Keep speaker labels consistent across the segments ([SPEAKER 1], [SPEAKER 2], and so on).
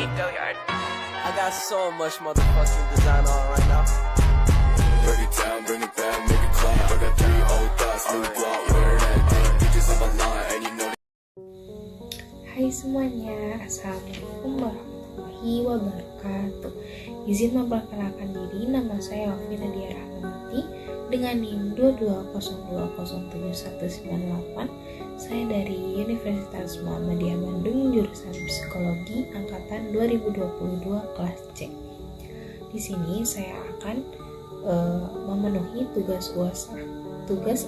[SPEAKER 1] I got so much motherfucking design on right now.
[SPEAKER 2] Break it down, bring it back, make it clap. I got 3 old thoughts, new block, where that day. Bitches on my line, and you know.
[SPEAKER 3] Hai semuanya, Assalamualaikum warahmatullahi wabarakatuh. Izin memperkenalkan diri, nama saya Alfi Nadia Rahmanati dengan NIM 2202079198. Saya dari Universitas Muhammadiyah Bandung, jurusan Psikologi angkatan 2022 kelas C. Di sini saya akan memenuhi tugas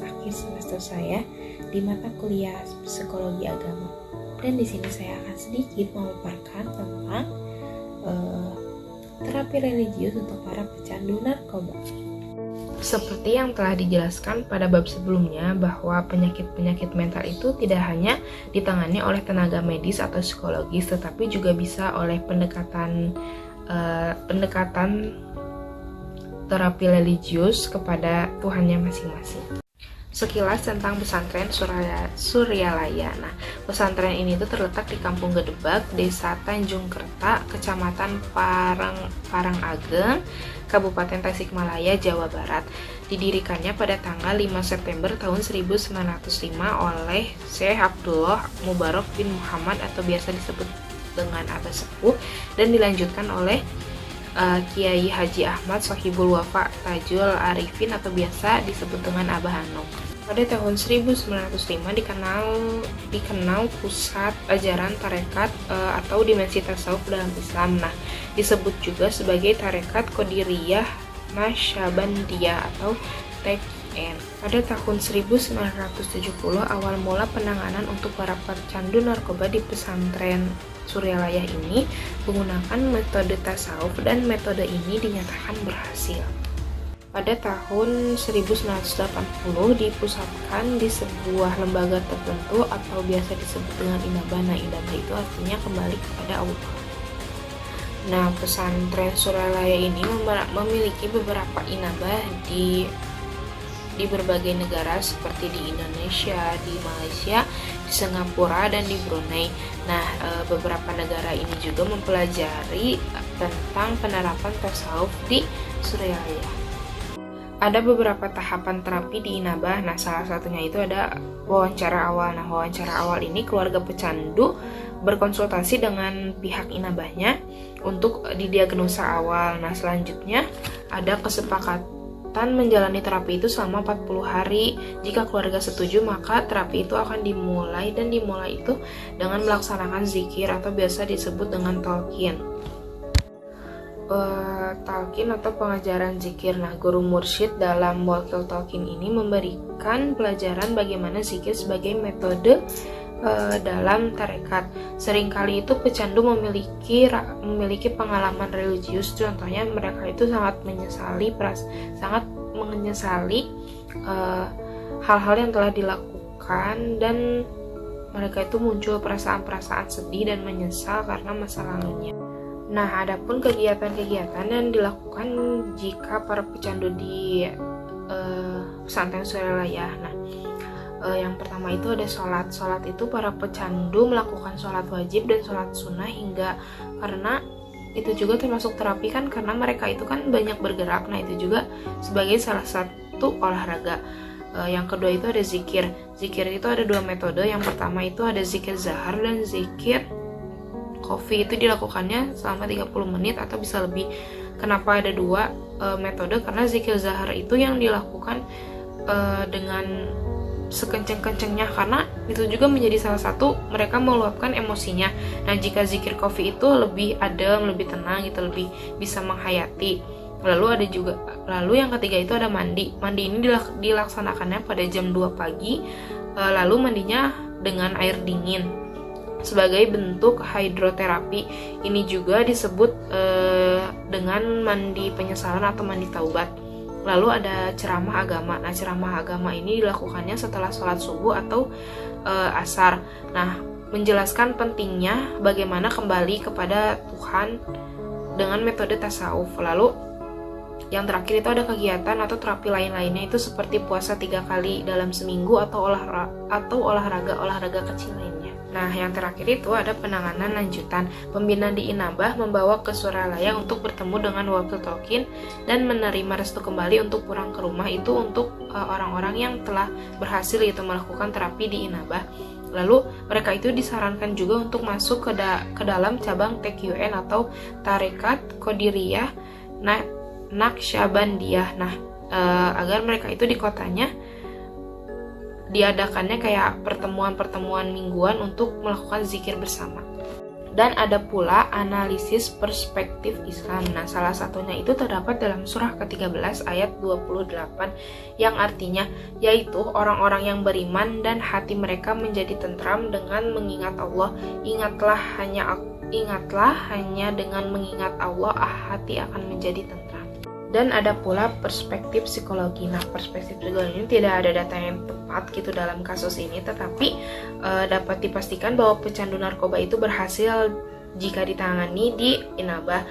[SPEAKER 3] akhir semester saya di mata kuliah Psikologi Agama. Dan di sini saya akan sedikit memaparkan tentang terapi religius untuk para pecandu narkoba. Seperti yang telah dijelaskan pada bab sebelumnya, bahwa penyakit-penyakit mental itu tidak hanya ditangani oleh tenaga medis atau psikologis, tetapi juga bisa oleh pendekatan terapi religius kepada Tuhannya masing-masing. Sekilas tentang pesantren Suryalaya. Nah, pesantren ini tuh terletak di Kampung Gedebak, Desa Tanjung Kerta, Kecamatan Parangageng, Kabupaten Tasikmalaya, Jawa Barat. Didirikannya pada tanggal 5 September tahun 1905 oleh Syekh Abdullah Mubarak bin Muhammad atau biasa disebut dengan Abah Sepuh, dan dilanjutkan oleh Kiai Haji Ahmad Sohibul Wafa Tajul Arifin atau biasa disebut dengan Abah Anom. Pada tahun 1905 dikenal pusat ajaran tarekat atau dimensi tasawuf dalam Islam. Nah, disebut juga sebagai tarekat Qadiriyah Nasyabandiyah atau TN. Pada tahun 1970 awal mula penanganan untuk para pecandu narkoba di pesantren Suryalaya ini menggunakan metode tasawuf, dan metode ini dinyatakan berhasil. Pada tahun 1980 dipusatkan di sebuah lembaga tertentu atau biasa disebut dengan inabah. Nah, inabah itu artinya kembali kepada Allah. Nah, pesantren Suryalaya ini memiliki beberapa inabah di berbagai negara seperti di Indonesia, di Malaysia, di Singapura, dan di Brunei. Nah, beberapa negara ini juga mempelajari tentang penerapan tasawuf di Suryalaya. Ada beberapa tahapan terapi di inabah. Nah, salah satunya itu ada wawancara awal. Nah, wawancara awal ini keluarga pecandu berkonsultasi dengan pihak inabahnya untuk didiagnosa awal. Nah, selanjutnya ada kesepakatan menjalani terapi itu selama 40 hari. Jika keluarga setuju, maka terapi itu akan dimulai, dan dimulai itu dengan melaksanakan zikir atau biasa disebut dengan talqin. Talqin atau pengajaran zikir. Nah, guru mursyid dalam wakil talqin ini memberikan pelajaran bagaimana zikir sebagai metode dalam tarekat. Seringkali itu pecandu memiliki pengalaman religius. Contohnya mereka itu sangat menyesali hal-hal yang telah dilakukan, dan mereka itu muncul perasaan-perasaan sedih dan menyesal karena masa lalunya. Nah, adapun kegiatan-kegiatan yang dilakukan jika para pecandu di pesantren Suryalaya. Nah, yang pertama itu ada sholat. Sholat itu para pecandu melakukan sholat wajib dan sholat sunnah karena itu juga termasuk terapi kan, karena mereka itu kan banyak bergerak. Nah, itu juga sebagai salah satu olahraga. Yang kedua itu ada zikir. Zikir itu ada 2 metode. Yang pertama itu ada zikir zahar dan zikir kofi. Itu dilakukannya selama 30 menit atau bisa lebih. Kenapa ada 2 metode? Karena zikir zahar itu yang dilakukan dengan sekenceng-kencengnya, karena itu juga menjadi salah satu mereka meluapkan emosinya. Nah, jika zikir kofi itu lebih adem, lebih tenang gitu, lebih bisa menghayati. Lalu yang ketiga itu ada mandi. Mandi ini dilaksanakannya pada jam 2 pagi. Lalu mandinya dengan air dingin sebagai bentuk hidroterapi. Ini juga disebut dengan mandi penyesalan atau mandi taubat. Lalu ada ceramah agama. Nah, ceramah agama ini dilakukannya setelah sholat subuh atau asar. Nah, menjelaskan pentingnya bagaimana kembali kepada Tuhan dengan metode tasawuf. Lalu yang terakhir itu ada kegiatan atau terapi lain-lainnya, itu seperti puasa 3 kali dalam seminggu atau olahraga kecil lainnya. Nah, yang terakhir itu ada penanganan lanjutan. Pembina di Inabah membawa ke Suralaya untuk bertemu dengan wakil Tolkien dan menerima restu kembali untuk pulang ke rumah itu untuk orang-orang yang telah berhasil itu melakukan terapi di Inabah. Lalu mereka itu disarankan juga untuk masuk ke dalam cabang TQN atau Tarekat Qadiriyah Naqsyabandiyah. Nah, agar mereka itu di kotanya diadakannya kayak pertemuan-pertemuan mingguan untuk melakukan zikir bersama. Dan ada pula analisis perspektif Islam. Nah, salah satunya itu terdapat dalam surah ke-13 ayat 28 yang artinya yaitu orang-orang yang beriman dan hati mereka menjadi tentram dengan mengingat Allah. Ingatlah hanya dengan mengingat Allah hati akan menjadi tentram. Dan ada pula perspektif psikologi. Nah, perspektif psikologi ini tidak ada data yang tepat gitu dalam kasus ini, tetapi dapat dipastikan bahwa pecandu narkoba itu berhasil jika ditangani di Inabah.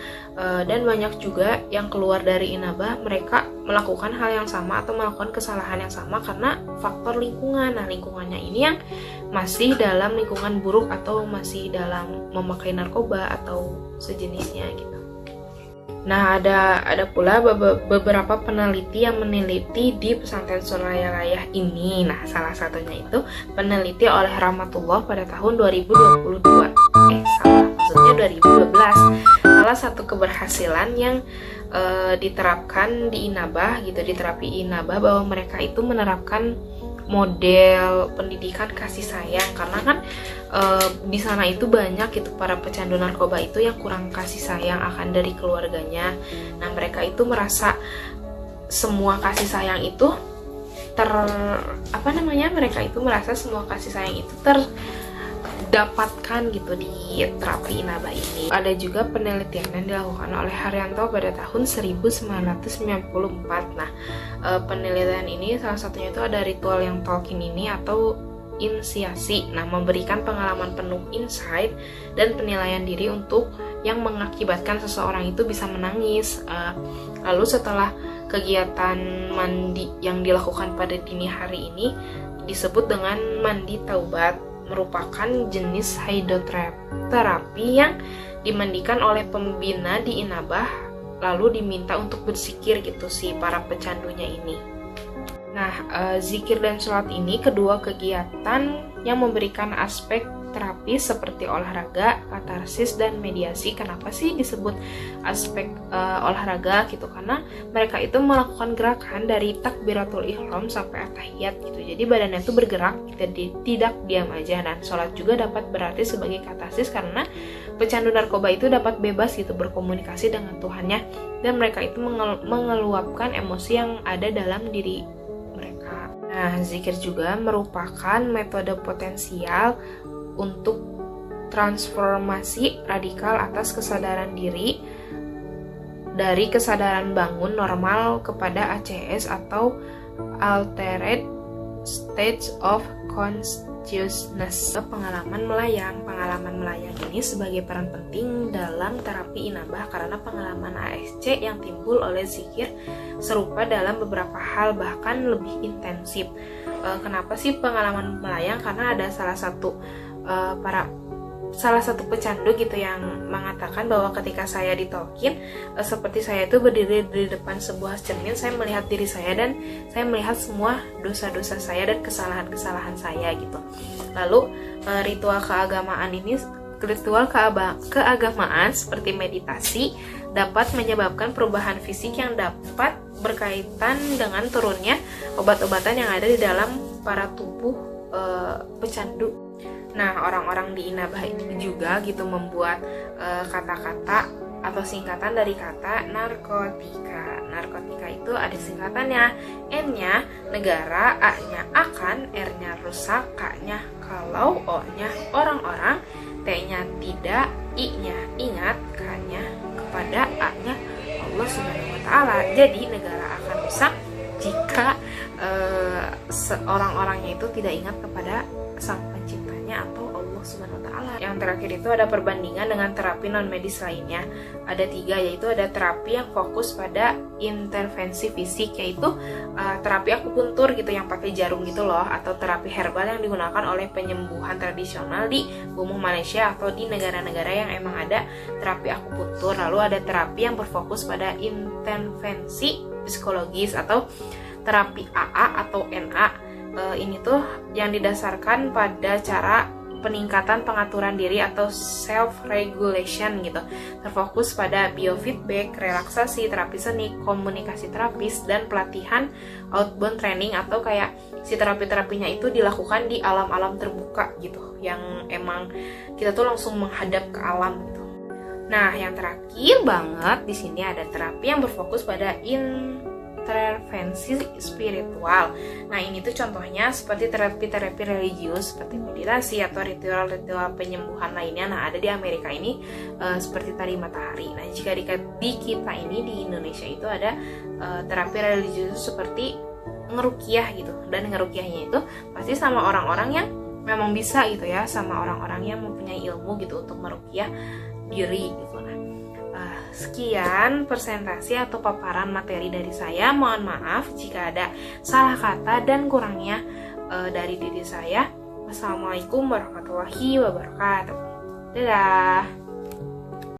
[SPEAKER 3] Dan banyak juga yang keluar dari Inabah, mereka melakukan hal yang sama atau melakukan kesalahan yang sama karena faktor lingkungan. Nah, lingkungannya ini yang masih dalam lingkungan buruk atau masih dalam memakai narkoba atau sejenisnya gitu. Nah, ada pula beberapa peneliti yang meneliti di pesantren Suralaya ini. Nah, salah satunya itu peneliti oleh Rahmatullah pada tahun 2022. Maksudnya 2012. Salah satu keberhasilan yang diterapkan di Inabah gitu, diterapi Inabah bahwa mereka itu menerapkan model pendidikan kasih sayang karena kan di sana itu banyak gitu para pecandu narkoba itu yang kurang kasih sayang akan dari keluarganya. Nah, mereka itu merasa semua kasih sayang itu mereka itu merasa semua kasih sayang itu terdapatkan gitu di terapi Inabah ini. Ada juga penelitian yang dilakukan oleh Haryanto pada tahun 1994. Nah, penelitian ini salah satunya itu ada ritual yang Tolkien ini atau inisiasi. Nah, memberikan pengalaman penuh insight dan penilaian diri untuk yang mengakibatkan seseorang itu bisa menangis. Lalu setelah kegiatan mandi yang dilakukan pada dini hari ini disebut dengan mandi taubat, merupakan jenis hidroterapi yang dimandikan oleh pembina di Inabah lalu diminta untuk berzikir gitu si para pecandunya ini. Nah, zikir dan sholat ini kedua kegiatan yang memberikan aspek terapi seperti olahraga, katarsis, dan mediasi. Kenapa sih disebut aspek olahraga gitu? Karena mereka itu melakukan gerakan dari takbiratul ihram sampai at-tahiyat gitu. Jadi badannya itu bergerak, tidak diam aja. Dan sholat juga dapat berarti sebagai katarsis karena pecandu narkoba itu dapat bebas gitu berkomunikasi dengan Tuhannya dan mereka itu mengeluapkan emosi yang ada dalam diri mereka. Nah, zikir juga merupakan metode potensial untuk transformasi radikal atas kesadaran diri dari kesadaran bangun normal kepada ACS atau Altered State of Consciousness. Pengalaman melayang ini sebagai peran penting dalam terapi Inabah karena pengalaman ASC yang timbul oleh zikir serupa dalam beberapa hal bahkan lebih intensif. Kenapa sih pengalaman melayang? Karena ada salah satu pecandu gitu yang mengatakan bahwa ketika saya di Tolkien seperti saya itu berdiri di depan sebuah cermin, saya melihat diri saya dan saya melihat semua dosa-dosa saya dan kesalahan-kesalahan saya gitu. Lalu ritual keagamaan seperti meditasi dapat menyebabkan perubahan fisik yang dapat berkaitan dengan turunnya obat-obatan yang ada di dalam para tubuh pecandu. Nah, orang-orang di Inabah ini juga gitu membuat kata-kata atau singkatan dari kata narkotika. Narkotika itu ada singkatannya, N-nya negara, A-nya akan, R-nya rusak, K-nya kalau, O-nya orang-orang, T-nya tidak, I-nya ingat, K-nya kepada, A-nya Allah Subhanahu wa Ta'ala. Jadi negara akan rusak jika orang-orangnya itu tidak ingat kepada sang penciptanya atau Allah Allah Subhanahu wa Ta'ala. Yang terakhir itu ada perbandingan dengan terapi non medis lainnya. Ada 3, yaitu ada terapi yang fokus pada intervensi fisik, yaitu terapi akupuntur gitu yang pakai jarum gitu loh, atau terapi herbal yang digunakan oleh penyembuhan tradisional di bumi Malaysia atau di negara-negara yang emang ada terapi akupuntur. Lalu ada terapi yang berfokus pada intervensi psikologis atau terapi AA atau NA. Ini tuh yang didasarkan pada cara peningkatan pengaturan diri atau self-regulation gitu. Terfokus pada biofeedback, relaksasi, terapi seni, komunikasi terapis, dan pelatihan outbound training, atau kayak si terapi-terapinya itu dilakukan di alam-alam terbuka gitu, yang emang kita tuh langsung menghadap ke alam gitu. Nah, yang terakhir banget di sini ada terapi yang berfokus pada intervensi spiritual. Nah, ini tuh contohnya seperti terapi-terapi religius seperti meditasi atau ritual-ritual penyembuhan lainnya. Nah, ada di Amerika ini seperti tari matahari. Nah, jika di kita ini di Indonesia itu ada terapi religius seperti ngeruqyah gitu. Dan ngeruqyahnya itu pasti sama orang-orang yang memang bisa gitu ya, sama orang-orang yang mempunyai ilmu gitu untuk meruqyah diri gitu. Sekian presentasi atau paparan materi dari saya. Mohon maaf jika ada salah kata dan kurangnya dari diri saya. Wassalamualaikum warahmatullahi wabarakatuh. Dadah.